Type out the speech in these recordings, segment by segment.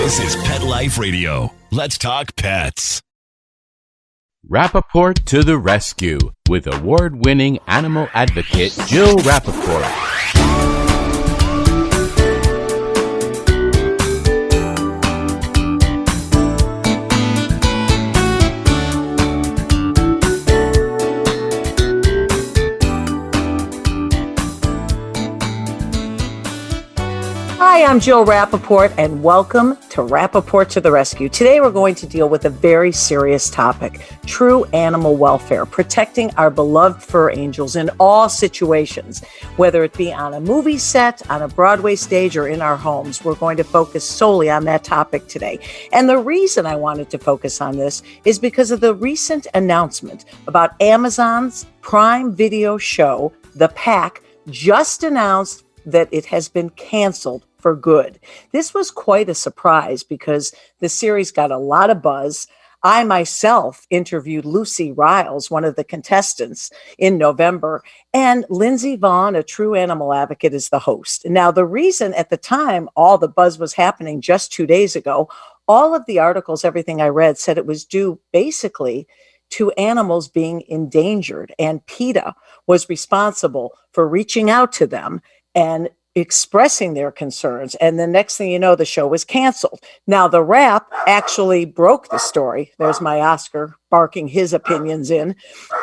This is Pet Life Radio. Let's talk pets. Rappaport to the rescue with award-winning animal advocate Jill Rappaport. Hi, I'm Jill Rappaport, and welcome to Rappaport to the Rescue. Today we're going to deal with a very serious topic, true animal welfare, protecting our beloved fur angels in all situations, whether it be on a movie set, on a Broadway stage, or in our homes. We're going to focus solely on that topic today. And the reason I wanted to focus on this is because of the recent announcement about Amazon's Prime Video show, The Pack, just announced that it has been canceled for good. This was quite a surprise because the series got a lot of buzz. I myself interviewed Lucy Riles, one of the contestants, in November, and Lindsey Vaughn, a true animal advocate, is the host. Now, the reason at the time all the buzz was happening just 2 days ago, all of the articles, everything I read, said it was due basically to animals being endangered, and PETA was responsible for reaching out to them and expressing their concerns. And the next thing you know, the show was canceled. Now, The Wrap actually broke the story. There's my Oscar barking his opinions in.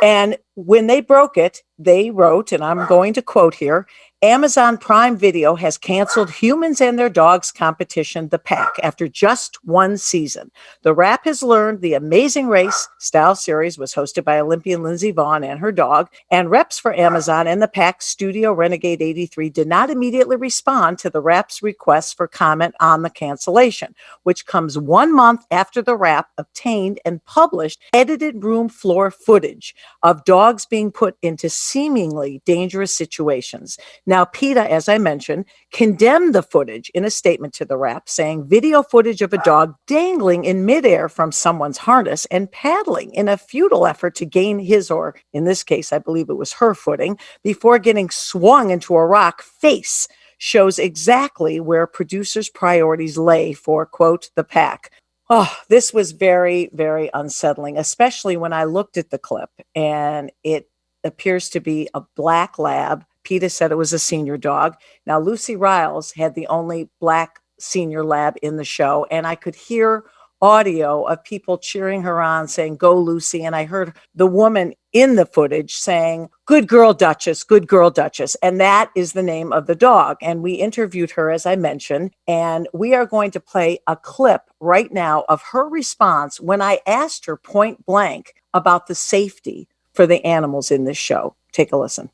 And when they broke it, they wrote, and I'm going to quote here, Amazon Prime Video has canceled Humans and Their Dogs competition, The Pack, after just one season. The Wrap has learned the Amazing Race style series was hosted by Olympian Lindsey Vaughn and her dog, and reps for Amazon and The Pack Studio Renegade 83 did not immediately respond to The Wrap's request for comment on the cancellation, which comes 1 month after The Wrap obtained and published edited room floor footage of dogs being put into seemingly dangerous situations. Now, PETA, as I mentioned, condemned the footage in a statement to The Wrap, saying video footage of a dog dangling in midair from someone's harness and paddling in a futile effort to gain his, or in this case, I believe it was her footing, before getting swung into a rock face shows exactly where producers' priorities lay for, quote, The Pack. Oh, this was very, very unsettling, especially when I looked at the clip, and it appears to be a black lab. PETA said it was a senior dog. Now, Lucy Riles had the only black senior lab in the show, and I could hear audio of people cheering her on, saying, "Go, Lucy." And I heard the woman in the footage saying, "Good girl, Duchess, good girl, Duchess." And that is the name of the dog. And we interviewed her, as I mentioned, and we are going to play a clip right now of her response when I asked her point blank about the safety for the animals in this show. Take a listen.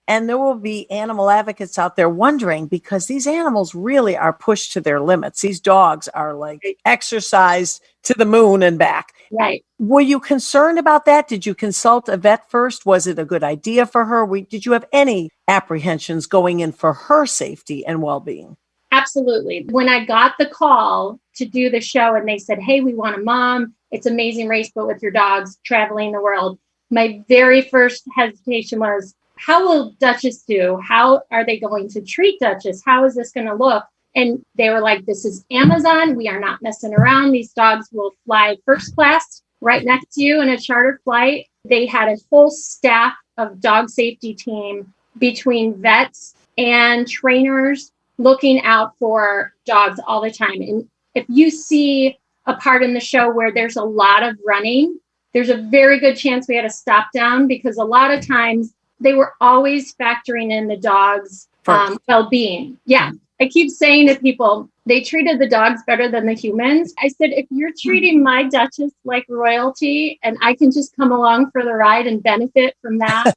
And there will be animal advocates out there wondering, because these animals really are pushed to their limits. These dogs are like exercised to the moon and back. Right. Were you concerned about that? Did you consult a vet first? Was it a good idea for her? Did you have any apprehensions going in for her safety and well-being? Absolutely. When I got the call to do the show and they said, "Hey, we want a mom. It's Amazing Race, but with your dogs traveling the world," my very first hesitation was, how will Duchess do? How are they going to treat Duchess? How is this going to look? And they were like, "This is Amazon. We are not messing around. These dogs will fly first class right next to you in a charter flight." They had a whole staff of dog safety team between vets and trainers looking out for dogs all the time. And if you see a part in the show where there's a lot of running, there's a very good chance we had to stop down, because a lot of times they were always factoring in the dog's well-being. Yeah. I keep saying to people, they treated the dogs better than the humans. I said, if you're treating my Duchess like royalty and I can just come along for the ride and benefit from that.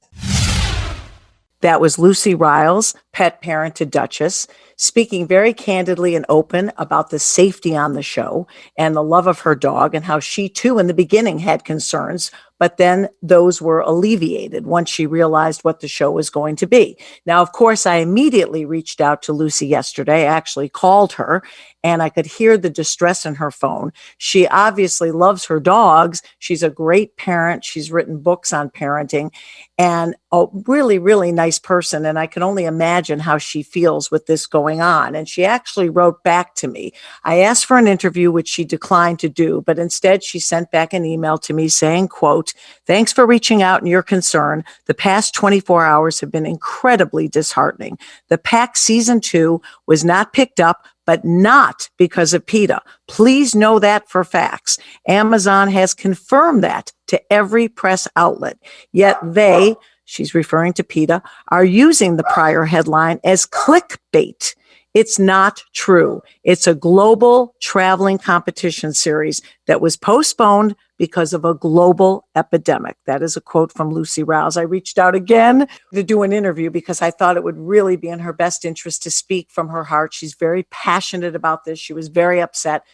That was Lucy Riles, pet parent to Duchess, speaking very candidly and open about the safety on the show and the love of her dog, and how she too in the beginning had concerns, but then those were alleviated once she realized what the show was going to be. Now, of course, I immediately reached out to Lucy yesterday. I actually called her, and I could hear the distress in her phone. She obviously loves her dogs. She's a great parent. She's written books on parenting, and a really, really nice person. And I can only imagine how she feels with this going on. And she actually wrote back to me. I asked for an interview, which she declined to do, but instead she sent back an email to me saying, quote, "Thanks for reaching out and your concern. The past 24 hours have been incredibly disheartening. The Pack season 2 was not picked up, but not because of PETA. Please know that for facts. Amazon has confirmed that to every press outlet. Yet they," she's referring to PETA, "are using the prior headline as clickbait. It's not true. It's a global traveling competition series that was postponed because of a global epidemic." That is a quote from Lucy Rouse. I reached out again to do an interview because I thought it would really be in her best interest to speak from her heart. She's very passionate about this. She was very upset.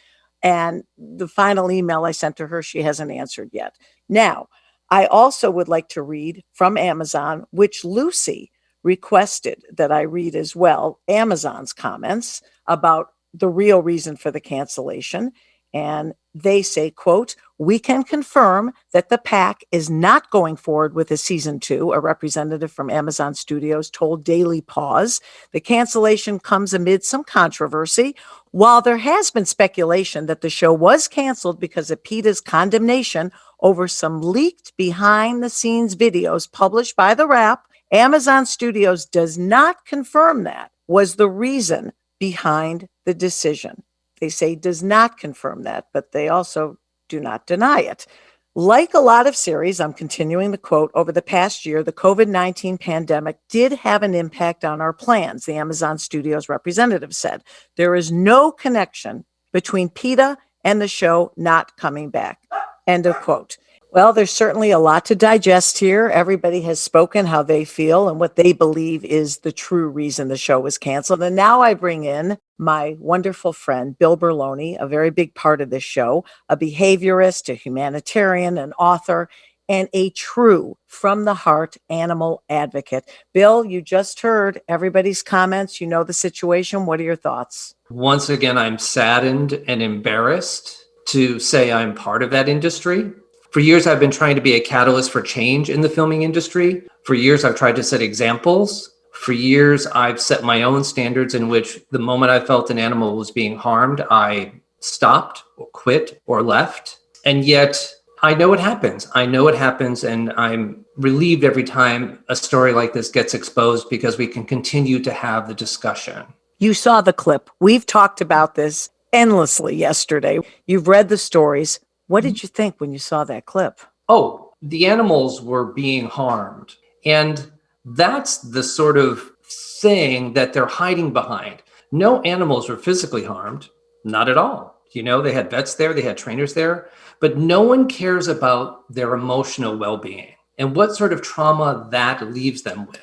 And the final email I sent to her, she hasn't answered yet. Now, I also would like to read from Amazon, which Lucy requested that I read as well, Amazon's comments about the real reason for the cancellation. And they say, quote, "We can confirm that the Pack is not going forward with a season 2, a representative from Amazon Studios told Daily Pause. The cancellation comes amid some controversy. While there has been speculation that the show was canceled because of PETA's condemnation over some leaked behind-the-scenes videos published by the Wrap, Amazon Studios does not confirm that was the reason behind the decision." They say does not confirm that, but they also do not deny it. Like a lot of series, I'm continuing the quote, "Over the past year, the COVID-19 pandemic did have an impact on our plans," the Amazon Studios representative said. "There is no connection between PETA and the show not coming back." End of quote. Well, there's certainly a lot to digest here. Everybody has spoken how they feel and what they believe is the true reason the show was canceled. And now I bring in my wonderful friend, Bill Berloni, a very big part of this show, a behaviorist, a humanitarian, an author, and a true from the heart animal advocate. Bill, you just heard everybody's comments. You know the situation. What are your thoughts? Once again, I'm saddened and embarrassed to say I'm part of that industry. For years, I've been trying to be a catalyst for change in the filming industry. For years, I've tried to set examples. For years, I've set my own standards in which the moment I felt an animal was being harmed, I stopped or quit or left. And yet, I know it happens. I know it happens, and I'm relieved every time a story like this gets exposed because we can continue to have the discussion. You saw the clip. We've talked about this endlessly yesterday. You've read the stories. What did you think when you saw that clip? Oh, the animals were being harmed. And that's the sort of thing that they're hiding behind. No animals were physically harmed, not at all. You know, they had vets there, they had trainers there, but no one cares about their emotional well-being and what sort of trauma that leaves them with.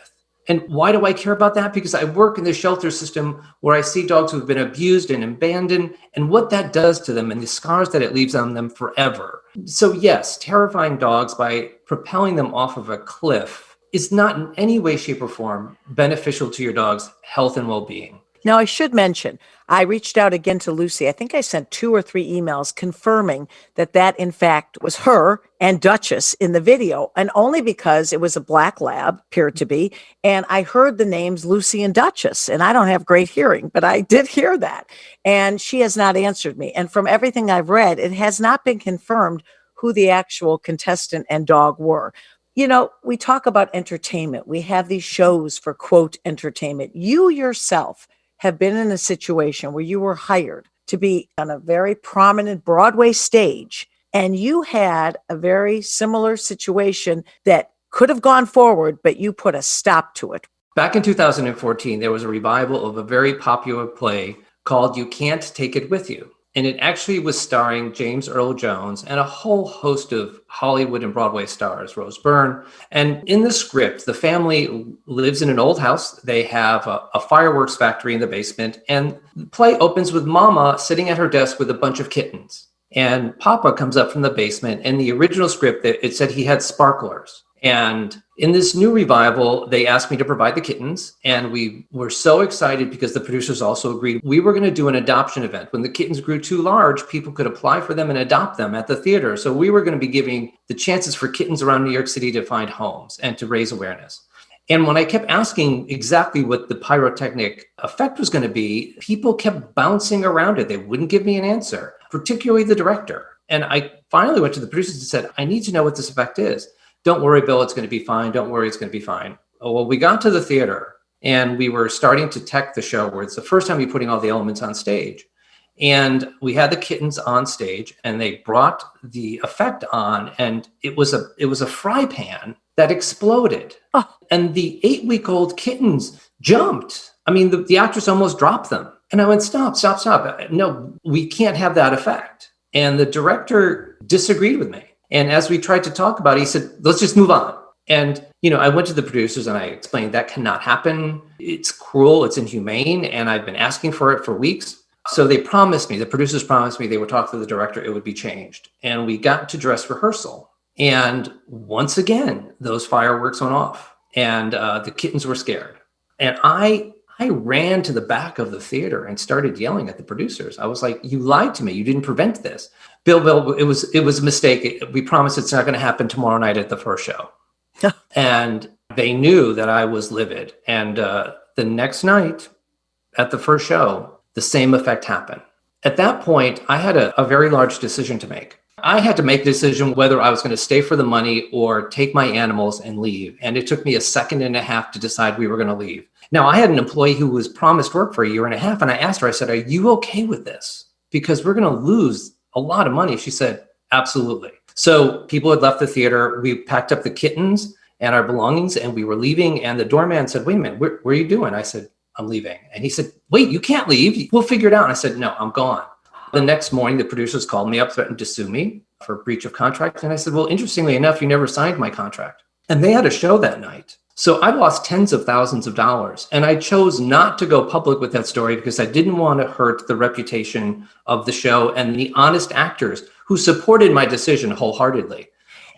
And why do I care about that? Because I work in the shelter system where I see dogs who've been abused and abandoned and what that does to them and the scars that it leaves on them forever. So yes, terrifying dogs by propelling them off of a cliff is not in any way, shape, or form beneficial to your dog's health and well-being. Now, I should mention, I reached out again to Lucy. I think I sent 2 or 3 emails confirming that in fact was her and Duchess in the video, and only because it was a black lab, appeared to be, and I heard the names Lucy and Duchess, and I don't have great hearing, but I did hear that, and she has not answered me. And from everything I've read, it has not been confirmed who the actual contestant and dog were. You know, we talk about entertainment. We have these shows for, quote, entertainment. You yourself have been in a situation where you were hired to be on a very prominent Broadway stage, and you had a very similar situation that could have gone forward, but you put a stop to it. Back in 2014, there was a revival of a very popular play called You Can't Take It With You. And it actually was starring James Earl Jones and a whole host of Hollywood and Broadway stars, Rose Byrne. And in the script, the family lives in an old house. They have a fireworks factory in the basement. And the play opens with Mama sitting at her desk with a bunch of kittens. And Papa comes up from the basement. In the original script, it said he had sparklers. And in this new revival, they asked me to provide the kittens. And we were so excited because the producers also agreed we were going to do an adoption event. When the kittens grew too large, people could apply for them and adopt them at the theater. So we were going to be giving the chances for kittens around New York City to find homes and to raise awareness. And when I kept asking exactly what the pyrotechnic effect was going to be, people kept bouncing around it. They wouldn't give me an answer, particularly the director. And I finally went to the producers and said, I need to know what this effect is. Don't worry, Bill, it's going to be fine. Don't worry, it's going to be fine. Oh, well, we got to the theater and we were starting to tech the show where it's the first time you're putting all the elements on stage. And we had the kittens on stage and they brought the effect on, and it was a fry pan that exploded. Oh. And the 8-week-old kittens jumped. I mean, the actress almost dropped them. And I went, stop. No, we can't have that effect. And the director disagreed with me. And as we tried to talk about it, he said, let's just move on. And, I went to the producers and I explained that cannot happen. It's cruel. It's inhumane. And I've been asking for it for weeks. So they promised me, the producers promised me they would talk to the director, it would be changed. And we got to dress rehearsal. And once again, those fireworks went off and the kittens were scared. And I ran to the back of the theater and started yelling at the producers. I was like, you lied to me. You didn't prevent this. Bill, it was a mistake. We promise it's not going to happen tomorrow night at the first show. And they knew that I was livid. And the next night at the first show, the same effect happened. At that point, I had a very large decision to make. I had to make a decision whether I was going to stay for the money or take my animals and leave. And it took me a second and a half to decide we were going to leave. Now, I had an employee who was promised work for a year and a half. And I asked her, I said, are you okay with this? Because we're going to lose a lot of money. She said, absolutely. So people had left the theater. We packed up the kittens and our belongings and we were leaving. And the doorman said, wait a minute, where are you doing? I said, I'm leaving. And he said, wait, you can't leave. We'll figure it out. And I said, no, I'm gone. The next morning, the producers called me up, threatened to sue me for breach of contract. And I said, well, interestingly enough, you never signed my contract. And they had a show that night. So I lost tens of thousands of dollars. And I chose not to go public with that story because I didn't want to hurt the reputation of the show and the honest actors who supported my decision wholeheartedly.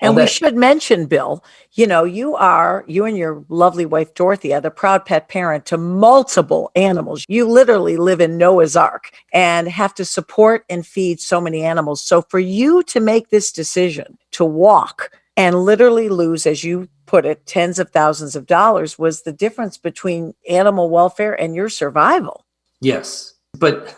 And we should mention, Bill, you and your lovely wife, Dorothy, are the proud pet parent to multiple animals. You literally live in Noah's Ark and have to support and feed so many animals. So for you to make this decision to walk and literally lose, as you put it, tens of thousands of dollars was the difference between animal welfare and your survival. Yes, but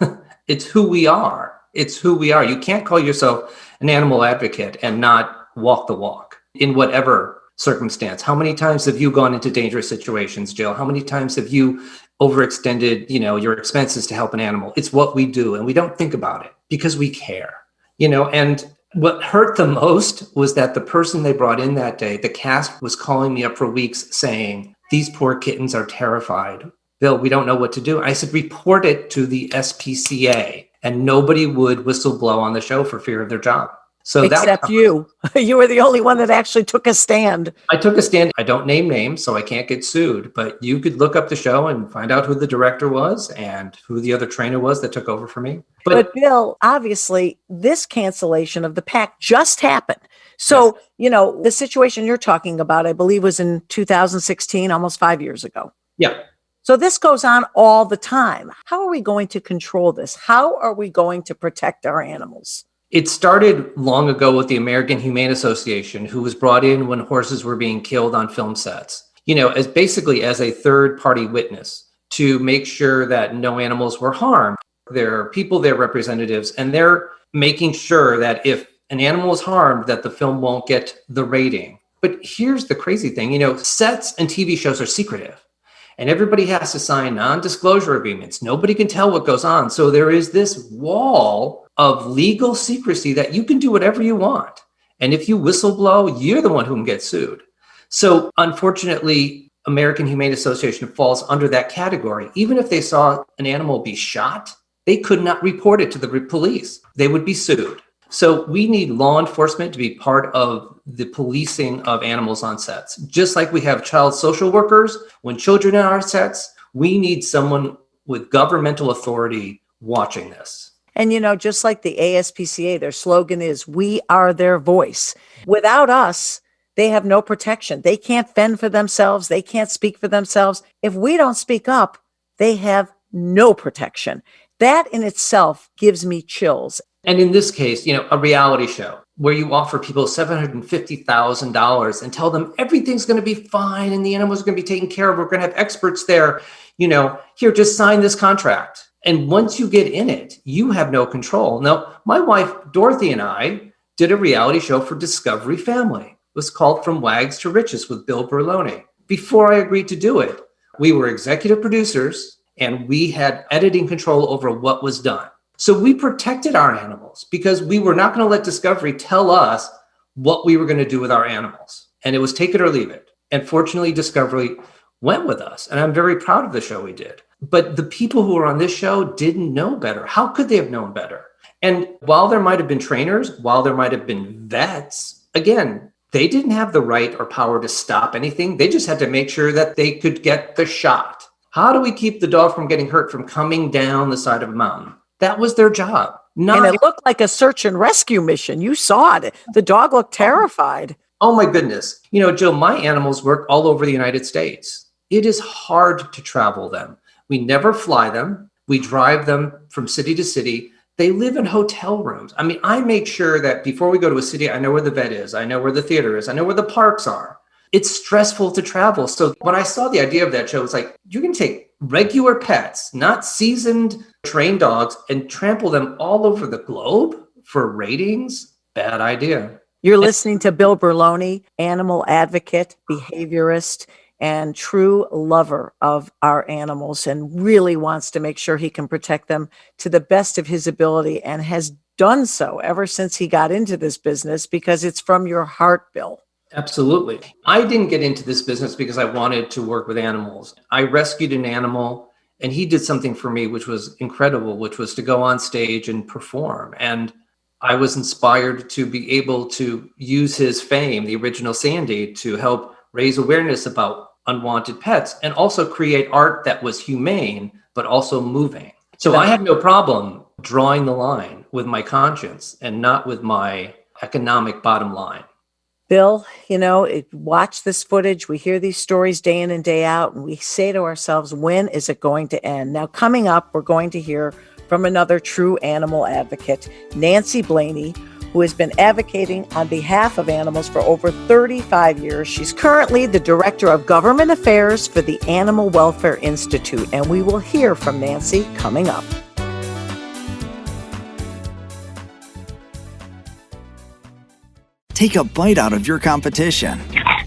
it's who we are. It's who we are. You can't call yourself an animal advocate and not walk the walk in whatever circumstance. How many times have you gone into dangerous situations, Jill? How many times have you overextended, your expenses to help an animal? It's what we do. And we don't think about it because we care, and what hurt the most was that the person they brought in that day, the cast was calling me up for weeks saying, these poor kittens are terrified. Bill, we don't know what to do. I said, report it to the SPCA, and nobody would whistle blow on the show for fear of their job. So except you were the only one that actually took a stand. I took a stand. I don't name names, so I can't get sued, but you could look up the show and find out who the director was and who the other trainer was that took over for me. But Bill, obviously this cancellation of the pack just happened. So, yes. The situation you're talking about, I believe was in 2016, almost 5 years ago. Yeah. So this goes on all the time. How are we going to control this? How are we going to protect our animals? It started long ago with the American Humane Association, who was brought in when horses were being killed on film sets, as a third-party witness to make sure that no animals were harmed. There are people, they're representatives, and they're making sure that if an animal is harmed, that the film won't get the rating. But here's the crazy thing, sets and TV shows are secretive. And everybody has to sign non-disclosure agreements. Nobody can tell what goes on. So there is this wall of legal secrecy that you can do whatever you want. And if you whistleblow, you're the one who can get sued. So unfortunately, American Humane Association falls under that category. Even if they saw an animal be shot, they could not report it to the police. They would be sued. So we need law enforcement to be part of the policing of animals on sets. Just like we have child social workers, when children are on our sets, we need someone with governmental authority watching this. And, just like the ASPCA, their slogan is, "We are their voice." Without us, they have no protection. They can't fend for themselves. They can't speak for themselves. If we don't speak up, they have no protection. That in itself gives me chills. And in this case, a reality show where you offer people $750,000 and tell them everything's going to be fine and the animals are going to be taken care of. We're going to have experts there. Here, just sign this contract. And once you get in it, you have no control. Now, my wife, Dorothy, and I did a reality show for Discovery Family. It was called From Wags to Riches with Bill Berloni. Before I agreed to do it, we were executive producers and we had editing control over what was done. So we protected our animals because we were not going to let Discovery tell us what we were going to do with our animals. And it was take it or leave it. And fortunately, Discovery went with us. And I'm very proud of the show we did. But the people who were on this show didn't know better. How could they have known better? And while there might have been trainers, while there might have been vets, again, they didn't have the right or power to stop anything. They just had to make sure that they could get the shot. How do we keep the dog from getting hurt from coming down the side of a mountain? That was their job. And it looked like a search and rescue mission. You saw it. The dog looked terrified. Oh my goodness. Jill, my animals work all over the United States. It is hard to travel them. We never fly them. We drive them from city to city. They live in hotel rooms. I make sure that before we go to a city, I know where the vet is. I know where the theater is. I know where the parks are. It's stressful to travel. So when I saw the idea of that show, it's like, you can take regular pets, not seasoned, trained dogs, and trample them all over the globe for ratings. Bad idea. You're listening to Bill Berloni, animal advocate, behaviorist, and true lover of our animals, and really wants to make sure he can protect them to the best of his ability, and has done so ever since he got into this business, because it's from your heart, Bill. Absolutely. I didn't get into this business because I wanted to work with animals. I rescued an animal and he did something for me, which was incredible, which was to go on stage and perform. And I was inspired to be able to use his fame, the original Sandy, to help raise awareness about unwanted pets and also create art that was humane, but also moving. So I had no problem drawing the line with my conscience and not with my economic bottom line. Bill, watch this footage. We hear these stories day in and day out, and we say to ourselves, when is it going to end? Now, coming up, we're going to hear from another true animal advocate, Nancy Blaney, who has been advocating on behalf of animals for over 35 years. She's currently the Director of Government Affairs for the Animal Welfare Institute, and we will hear from Nancy coming up. Take a bite out of your competition.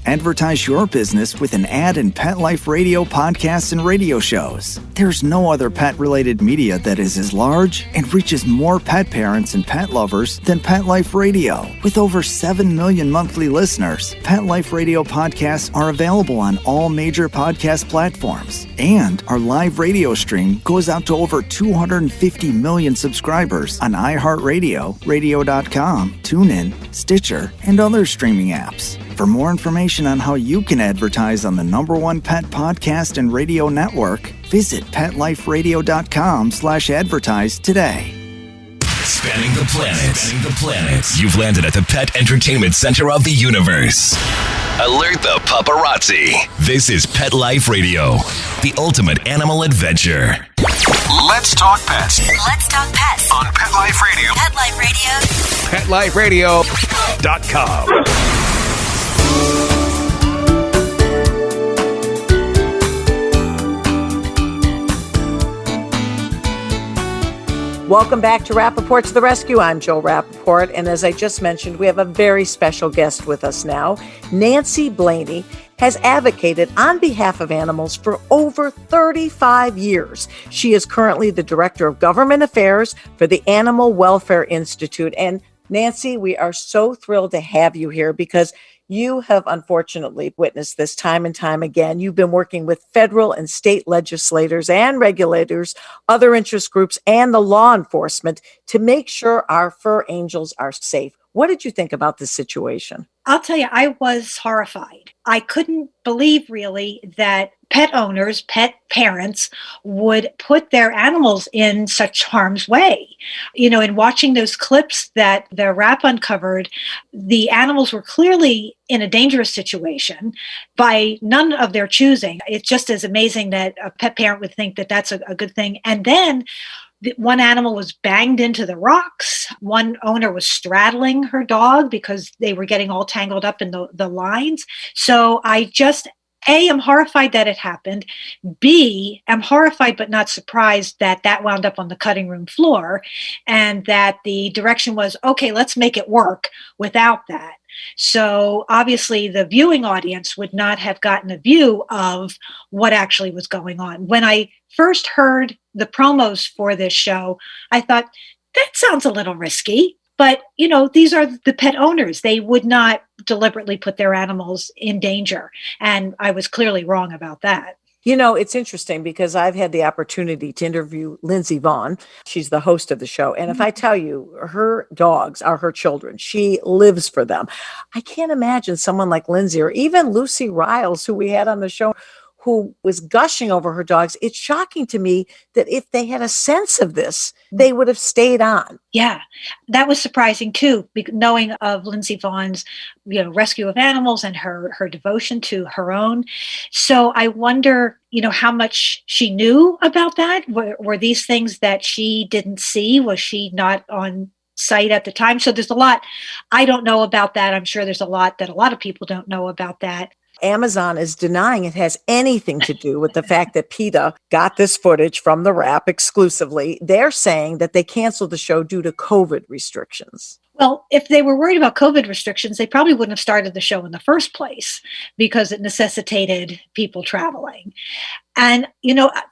Advertise your business with an ad in Pet Life Radio podcasts and radio shows. There's no other pet-related media that is as large and reaches more pet parents and pet lovers than Pet Life Radio. With over 7 million monthly listeners, Pet Life Radio podcasts are available on all major podcast platforms. And our live radio stream goes out to over 250 million subscribers on iHeartRadio, radio.com, TuneIn, Stitcher, and other streaming apps. For more information on how you can advertise on the #1 pet podcast and radio network, visit PetLifeRadio.com/advertise today. Spanning the planet. You've landed at the pet entertainment center of the universe. Alert the paparazzi. This is Pet Life Radio, the ultimate animal adventure. Let's talk pets. Let's talk pets On Pet Life Radio. Pet Life Radio. PetLifeRadio.com. Welcome back to Rappaport to the Rescue. I'm Jill Rappaport, and as I just mentioned, we have a very special guest with us now. Nancy Blaney has advocated on behalf of animals for over 35 years. She is currently the Director of Government Affairs for the Animal Welfare Institute. And Nancy, we are so thrilled to have you here because you have unfortunately witnessed this time and time again. You've been working with federal and state legislators and regulators, other interest groups, and the law enforcement to make sure our fur angels are safe. What did you think about this situation? I'll tell you, I was horrified. I couldn't believe really that pet owners, pet parents would put their animals in such harm's way. In watching those clips that the Rap uncovered, the animals were clearly in a dangerous situation by none of their choosing. It's just as amazing that a pet parent would think that that's a good thing. And then one animal was banged into the rocks. One owner was straddling her dog because they were getting all tangled up in the lines. So I just, A, am horrified that it happened. B, am horrified but not surprised that wound up on the cutting room floor, and that the direction was, okay, let's make it work without that. So obviously the viewing audience would not have gotten a view of what actually was going on. When I first heard the promos for this show, I thought, that sounds a little risky. But, these are the pet owners. They would not deliberately put their animals in danger. And I was clearly wrong about that. It's interesting because I've had the opportunity to interview Lindsey Vonn. She's the host of the show. And if I tell you her dogs are her children, she lives for them. I can't imagine someone like Lindsey or even Lucy Riles, who we had on the show, who was gushing over her dogs. It's shocking to me that if they had a sense of this, they would have stayed on. Yeah, that was surprising too, knowing of Lindsey Vonn's, rescue of animals and her devotion to her own. So I wonder, how much she knew about that. Were these things that she didn't see? Was she not on site at the time? So there's a lot I don't know about that. I'm sure there's a lot that a lot of people don't know about that. Amazon is denying it has anything to do with the fact that PETA got this footage from the Rap exclusively. They're saying that they canceled the show due to COVID restrictions. Well, if they were worried about COVID restrictions, they probably wouldn't have started the show in the first place because it necessitated people traveling. And,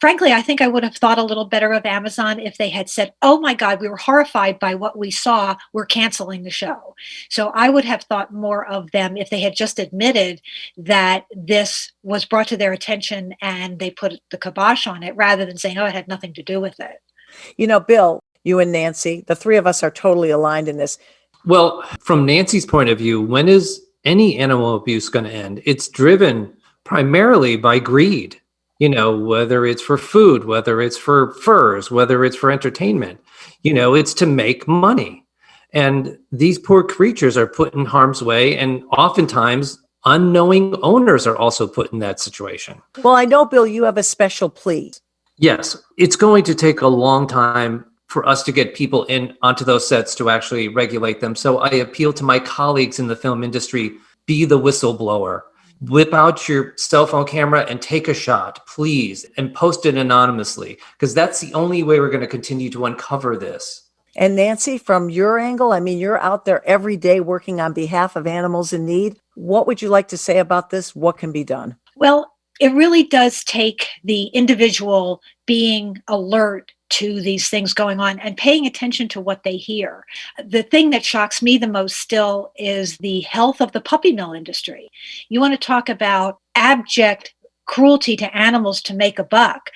frankly, I think I would have thought a little better of Amazon if they had said, oh, my God, we were horrified by what we saw. We're canceling the show. So I would have thought more of them if they had just admitted that this was brought to their attention and they put the kibosh on it rather than saying, oh, it had nothing to do with it. Bill, you and Nancy, the three of us are totally aligned in this. Well, from Nancy's point of view, when is any animal abuse going to end? It's driven primarily by greed, whether it's for food, whether it's for furs, whether it's for entertainment, it's to make money. And these poor creatures are put in harm's way. And oftentimes unknowing owners are also put in that situation. Well, I know, Bill, you have a special plea. Yes, it's going to take a long time for us to get people in onto those sets to actually regulate them. So I appeal to my colleagues in the film industry, be the whistleblower. Whip out your cell phone camera and take a shot, please, and post it anonymously, because that's the only way we're going to continue to uncover this. And Nancy, from your angle, you're out there every day working on behalf of animals in need. What would you like to say about this? What can be done? Well, it really does take the individual being alert to these things going on and paying attention to what they hear. The thing that shocks me the most still is the health of the puppy mill industry. You want to talk about abject cruelty to animals to make a buck.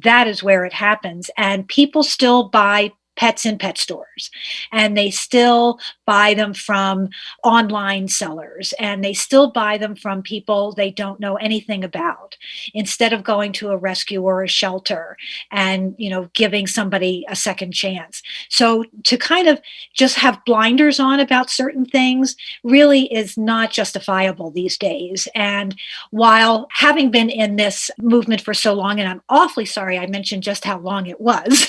That is where it happens. And people still buy pets in pet stores, and they still buy them from online sellers, and they still buy them from people they don't know anything about, instead of going to a rescue or a shelter and giving somebody a second chance. So to kind of just have blinders on about certain things really is not justifiable these days. And while having been in this movement for so long, and I'm awfully sorry I mentioned just how long it was.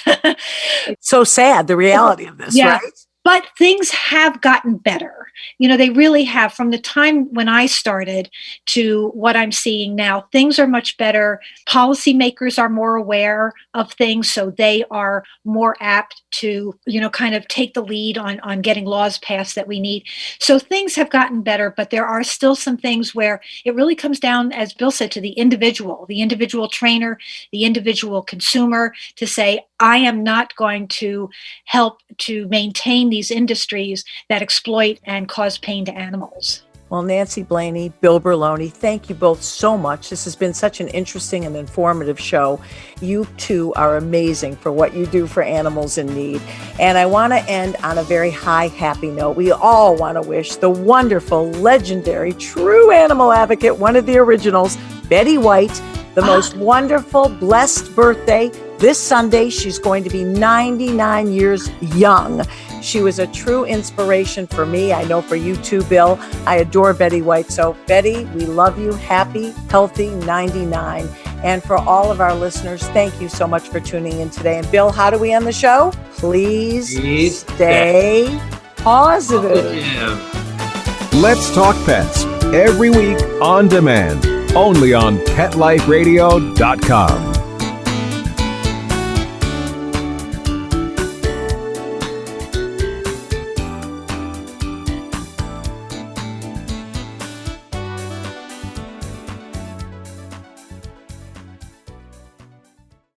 It's so sad, the reality of this, yeah. Right? But things have gotten better. They really have. From the time when I started to what I'm seeing now, things are much better. Policymakers are more aware of things, so they are more apt to, kind of take the lead on getting laws passed that we need. So things have gotten better, but there are still some things where it really comes down, as Bill said, to the individual trainer, the individual consumer, to say, I am not going to help to maintain these industries that exploit and cause pain to animals. Well, Nancy Blaney, Bill Berloni, thank you both so much. This has been such an interesting and informative show. You two are amazing for what you do for animals in need. And I want to end on a very high, happy note. We all want to wish the wonderful, legendary, true animal advocate, one of the originals, Betty White, the most wonderful, blessed birthday. This Sunday, she's going to be 99 years young. She was a true inspiration for me. I know for you too, Bill. I adore Betty White. So, Betty, we love you. Happy, healthy 99. And for all of our listeners, thank you so much for tuning in today. And Bill, how do we end the show? Please stay positive. Let's Talk Pets every week on demand, only on PetLifeRadio.com.